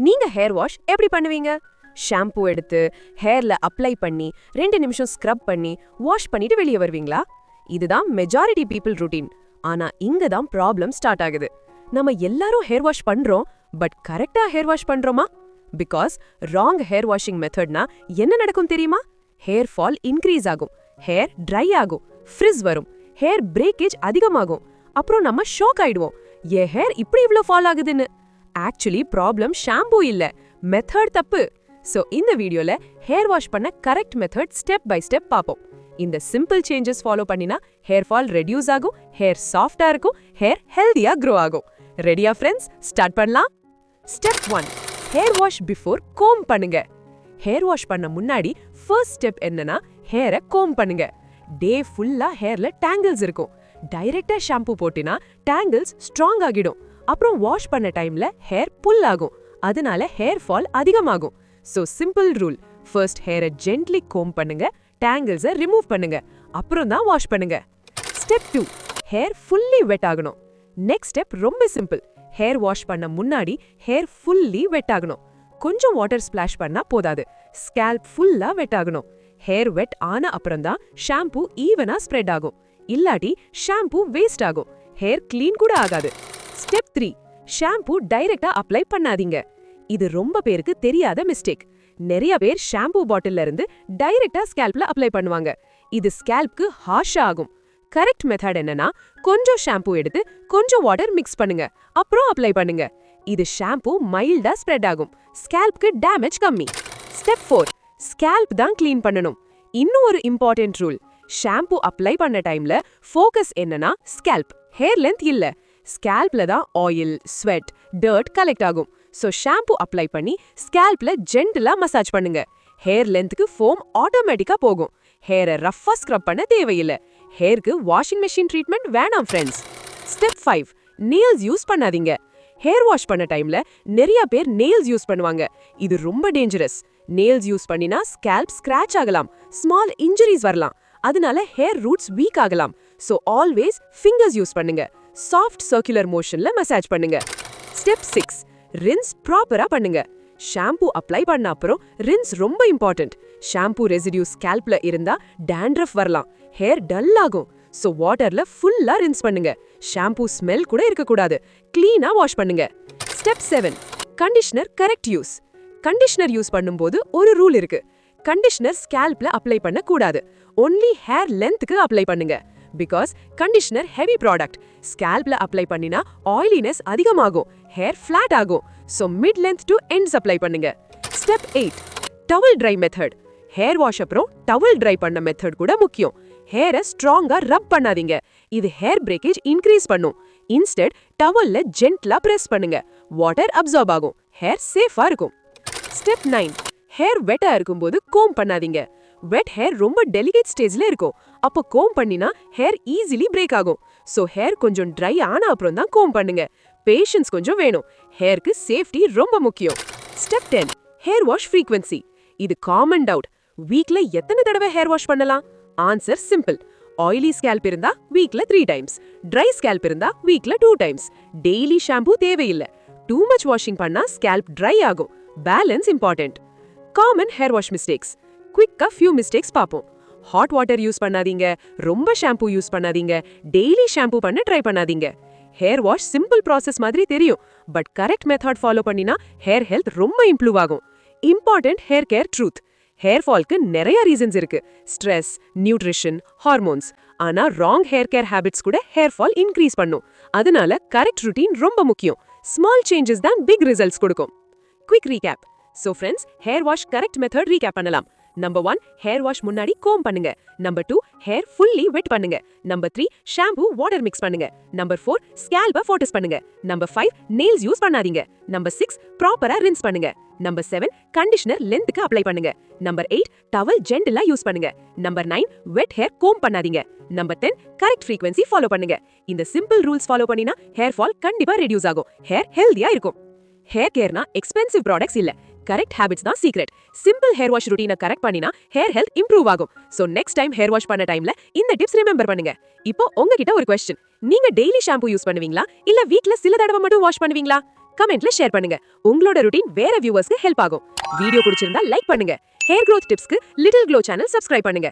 நீங்க hair wash எப்படி பண்ணுவீங்க? ஷாம்பு எடுத்து ஹேர்ல அப்ளை பண்ணி 2 நிமிஷம் ஸ்க்ரப் பண்ணி வாஷ் பண்ணிட்டு வெளியே வருவீங்களா? இதுதான் மெஜாரிட்டி பீப்புள் ரூட்டீன். ஆனா இங்க தான் ப்ராப்ளம் ஸ்டார்ட் ஆகுது. நம்ம எல்லாரும் ஹேர் வாஷ் பண்றோம், பட் கரெக்டா ஹேர் வாஷ் பண்றோமா? பிகாஸ் ராங் ஹேர் வாஷிங் மெத்தட்னா என்ன நடக்கும் தெரியுமா? ஹேர் ஃபால் இன்க்ரீஸ் ஆகும், ஹேர் ட்ரை ஆகும், ஃப்ரிஸ் வரும், ஹேர் பிரேக்கேஜ் அதிகமாகும். அப்புறம் நம்ம ஷாக் ஆயிடுவோம், என் ஹேர் இப்படி இவ்ளோ ஃபால் ஆகுதுன்னு. ஆக்சுவலி ப்ராப்ளம் ஷாம்பு இல்ல, மெத்தட் தப்பு. சோ இந்த வீடியோல ஹேர் வாஷ் பண்ண correct method step by step பாப்போம். இந்த சிம்பிள் சேஞ்சஸ் ஃபாலோ பண்ணினா ஹேர் ஃபால் ரெடியூஸ் ஆகும், ஹேர் சாஃப்டா இருக்கும், ஹேர் ஹெல்தியா க்ரோ ஆகும். ரெடியா ஃப்ரெண்ட்ஸ்? ஸ்டார்ட் பண்ணலாம். Step 1, hair wash before comb பண்ணுங்க. ஹேர் வாஷ் பண்ண முன்னாடி ஃபர்ஸ்ட் ஸ்டெப் என்னன்னா ஹேரை கோம் பண்ணுங்க. டே ஃபுல்லா ஹேர்ல டேங்கிள்ஸ் இருக்கும். டைரக்டா ஷாம்பு போட்டினா டேங்கிள்ஸ் ஸ்ட்ராங் ஆகிடும். அப்புறம் வாஷ் பண்ண டைம்ல ஹேர் புல் ஆகும், அதனால ஹேர் ஃபால் அதிகமாகும். சோ சிம்பிள் ரூல், ஃபர்ஸ்ட் ஹேரை ஜென்ட்லி கோம் பண்ணுங்க, டேங்கிள்ஸை ரிமூவ் பண்ணுங்க, அப்புறம் தான் வாஷ் பண்ணுங்க. ஸ்டெப் 2, ஹேர் ஃபுல்லி வெட் ஆகணும். நெக்ஸ்ட் ஸ்டெப் ரொம்ப சிம்பிள், ஹேர் வாஷ் பண்ண முன்னாடி ஹேர் ஃபுல்லி வெட் ஆகணும். கொஞ்சம் வாட்டர் ஸ்பிளாஷ் பண்ணா போதாது, ஸ்கேல்ப் ஃபுல்லா வெட் ஆகணும். ஹேர் வெட் ஆன அப்புறம் தான் ஷாம்பு ஈவனா ஸ்ப்ரெட் ஆகும். இல்லாட்டி ஷாம்பு வேஸ்ட் ஆகும், ஹேர் கிளீன் கூட ஆகாது. ஸ்டெப் 3, ஷாம்பு டைரக்டா அப்ளை பண்ணாதீங்க. இது ரொம்ப பேருக்கு தெரியாத மிஸ்டேக். நிறைய பேர் ஷாம்பு பாட்டில்ல இருந்து டைரக்டா ஸ்கேல்ப்ல அப்ளை பண்ணுவாங்க. இது ஸ்கேல்ப்க்கு ஹார்ஷா ஆகும். கரெக்ட் மெத்தட் என்னன்னா கொஞ்சம் ஷாம்பு எடுத்து கொஞ்சம் வாட்டர் மிக்ஸ் பண்ணுங்க, அப்புறம் அப்ளை பண்ணுங்க. இது ஷாம்பு மைல்டா ஸ்ப்ரெட் ஆகும், ஸ்கேல்ப்க்கு டேமேஜ் கம்மி. ஸ்டெப் 4, ஸ்கேல்ப் தான் கிளீன் பண்ணணும். இன்னும் ஒரு இம்பார்ட்டன்ட் ரூல், ஷாம்பு அப்ளை பண்ண டைம்ல ஃபோக்கஸ் என்னன்னா ஸ்கேல்ப், ஹேர் லென்த் இல்ல. ஸ்கேல்ப்ல தான் ஆயில், ஸ்வெட், டர்ட் கலெக்ட் ஆகும். சோ ஷாம்பு அப்ளை பண்ணி ஸ்கேல்ப்ல ஜென்டிலா மசாஜ் பண்ணுங்க. ஹேர் லென்த்க்கு ஃபோம் ஆட்டோமேட்டிக்கா போகும். ஹேரை ரஃப்பா ஸ்க்ரப் பண்ண தேவையில்லை. ஹேருக்கு வாஷிங் மெஷின் ட்ரீட்மெண்ட் வேணாம் ஃப்ரெண்ட்ஸ். ஸ்டெப் 5, நெயில்ஸ் யூஸ் பண்ணாதீங்க. ஹேர் வாஷ் பண்ண டைம்ல நிறைய பேர் நெயில்ஸ் யூஸ் பண்ணுவாங்க. இது ரொம்ப டேஞ்சரஸ். நெயில்ஸ் யூஸ் பண்ணினா ஸ்கேல்ப் ஸ்கிராச் ஆகலாம், ஸ்மால் இன்ஜுரிஸ் வரலாம், அதனால ஹேர் ரூட்ஸ் வீக் ஆகலாம். சோ ஆல்வேஸ் ஃபிங்கர்ஸ் யூஸ் பண்ணுங்க, சாஃப்ட் சர்க்குலர் மோஷன்ல மசாஜ் பண்ணுங்க. ஸ்டெப் 6, ரின்ஸ் ப்ராப்பரா பண்ணுங்க. ஷாம்பு அப்ளை பண்ண அப்புறம் ரின்ஸ் ரொம்ப இம்பார்ட்டன்ட். ஷாம்பு ரெசிடியூ ஸ்கேல்ப்ல இருந்தா டேண்ட்ரஃப் வரலாம், ஹேர் டல் ஆகும். சோ வாட்டர்ல ஃபுல்லா ரின்ஸ் பண்ணுங்க. ஷாம்பு ஸ்மெல் கூட இருக்க கூடாது, கிளீனா வாஷ் பண்ணுங்க. Step 7, conditioner correct use. Conditioner use பண்ணும்போது ஒரு ரூல் இருக்கு, கண்டிஷனர் ஸ்கேல்ப்ல அப்ளை பண்ண கூடாது, ஒன்லி ஹேர் லென்த்க்கு அப்ளை பண்ணுங்க. பிகாஸ் கண்டிஷனர் ஹெவி ப்ராடக்ட், ஸ்கேல்ப்ல அப்ளை பண்ணினா ஆயிலினஸ் அதிகமாகும், ஹேர் ஃபிளாட் ஆகும். So mid length to ends apply பண்ணுங்க. Step 8, towel dry method. Hair wash அப்புறம் டவல் ட்ரை பண்ண மெத்தட் கூட முக்கியம். ஹேரை ஸ்ட்ராங்கா ரப் பண்ணாதீங்க, இது ஹேர் பிரேக்கேஜ் இன்க்ரீஸ் பண்ணும். இன்ஸ்டெட் டவல்ல ஜென்ட்லா பிரஸ் பண்ணுங்க, வாட்டர் அப்சார்ப் ஆகும், ஹேர் சேஃபா இருக்கும். ஸ்டெப் 9, ஹேர் வெட்டா இருக்கும்போது கோம் பண்ணாதீங்க. வெட் ஹேர் ரொம்ப டெலிகேட் ஸ்டேஜ்ல இருக்கும், அப்போ கோம் பண்ணினா ஹேர் ஈஸிலி பிரேக் ஆகும். சோ ஹேர் கொஞ்சம் ட்ரை ஆன அப்புறம் தான் கோம் பண்ணுங்க. பேஷன்ஸ் கொஞ்சம் வேணும், ஹேருக்கு சேஃப்டி ரொம்ப முக்கியம். Step 10, hair wash frequency. இது காமன் டவுட், வீக்ல எத்தனை தடவை ஹேர் வாஷ் பண்ணலாம்? ஆன்சர் சிம்பிள், ஆயிலி ஸ்கேல்ப் இருந்தா வீக்ல 3 டைம்ஸ், ட்ரை ஸ்கேல்ப் இருந்தா வீக்ல 2 டைம்ஸ். டெய்லி ஷாம்பு தேவையில்லை. டூ மச் வாஷிங் பண்ணா ஸ்கேல்ப் ட்ரை ஆகும். Balance important. Common hair wash mistakes. குவிக்கா ஃபியூ மிஸ்டேக்ஸ் பாப்போம். ஹாட் வாட்டர் யூஸ் பண்ணாதீங்க, ரொம்ப ஷாம்பு யூஸ் பண்ணாதீங்க, டெய்லி ஷாம்பு பண்ண ட்ரை பண்ணாதீங்க. ஹேர் வாஷ் சிம்பிள் ப்ராசஸ் மாதிரி தெரியும், பட் கரெக்ட் மெத்தட் ஃபாலோ பண்ணினா ஹேர் ஹெல்த் ரொம்ப இம்ப்ரூவ் ஆகும். Important hair care truth, hair ஃபால்க்கு நிறைய ரீசன்ஸ் இருக்கு, ஸ்ட்ரெஸ், நியூட்ரிஷன், ஹார்மோன்ஸ். ஆனா ராங் ஹேர் கேர் ஹேபிட்ஸ் கூட ஹேர் ஃபால் இன்க்ரீஸ் பண்ணும். அதனால கரெக்ட் ருட்டீன் ரொம்ப முக்கியம். ஸ்மால் சேஞ்சஸ் தான் பிக் ரிசல்ட்ஸ் கொடுக்கும். Quick recap. So friends, hair wash correct method recap பண்ணலாம். நம்பர் 1, ஹேர் வாஷ் முன்னாடி கோம் பண்ணுங்க. நம்பர் 2, ஹேர் ஃபுல்லி வெட் பண்ணுங்க. நம்பர் 3, ஷாம்பு வாட்டர் மிக்ஸ் பண்ணுங்க. நம்பர் 4, ஸ்கேல்ப ஃபோட்டஸ் பண்ணுங்க. நம்பர் 5, நெயில்ஸ் யூஸ் பண்ணாதீங்க. நம்பர் 6, ப்ராப்பரா ரின்ஸ் பண்ணுங்க. நம்பர் 7, கண்டிஷனர் லென்த்க்கு அப்ளை பண்ணுங்க. நம்பர் 8, டவல் ஜென்டிலா யூஸ் பண்ணுங்க. நம்பர் 9, வெட் ஹேர் கோம் பண்ணாதீங்க. நம்பர் 10, கரெக்ட் ஃப்ரீக்வென்சி ஃபாலோ பண்ணுங்க. இந்த சிம்பிள் ரூல்ஸ் ஃபாலோ பண்ணினா ஹேர் ஃபால் கண்டிப்பா ரெடியூஸ் ஆகும், ஹேர் ஹெல்தியா இருக்கும். ஹேர் கேர்னா எக்ஸ்பென்சிவ் ப்ராடக்ட்ஸ் இல்ல, கரெக்ட் ஹேபிட்ஸ் தான் சீக்ரெட். சிம்பிள் ஹேர் வாஷ் ரூட்டீனை கரெக்ட் பண்ணினா ஹேர் ஹெல்த் இம்ப்ரூவ் ஆகும். So next time hair wash பண்ண டைம்ல இந்த டிப்ஸ் ரிமெம்பர் பண்ணுங்க. இப்போ உங்ககிட்ட ஒரு क्वेश्चन, நீங்க டெய்லி ஷாம்பு யூஸ் பண்ணுவீங்களா இல்ல வீக்ல சில தடவை மட்டும் வாஷ் பண்ணுவீங்களா? கமெண்ட்ல ஷேர் பண்ணுங்க. உங்களோட ருட்டீன் வேற வியூவர்ஸ்க்கு ஹெல்ப் ஆகும். வீடியோ பிடிச்சிருந்தா லைக் பண்ணுங்க. ஹேர் growth டிப்ஸ்க்கு லிட்டில் க்ளோ சேனல் சப்ஸ்கிரைப் பண்ணுங்க.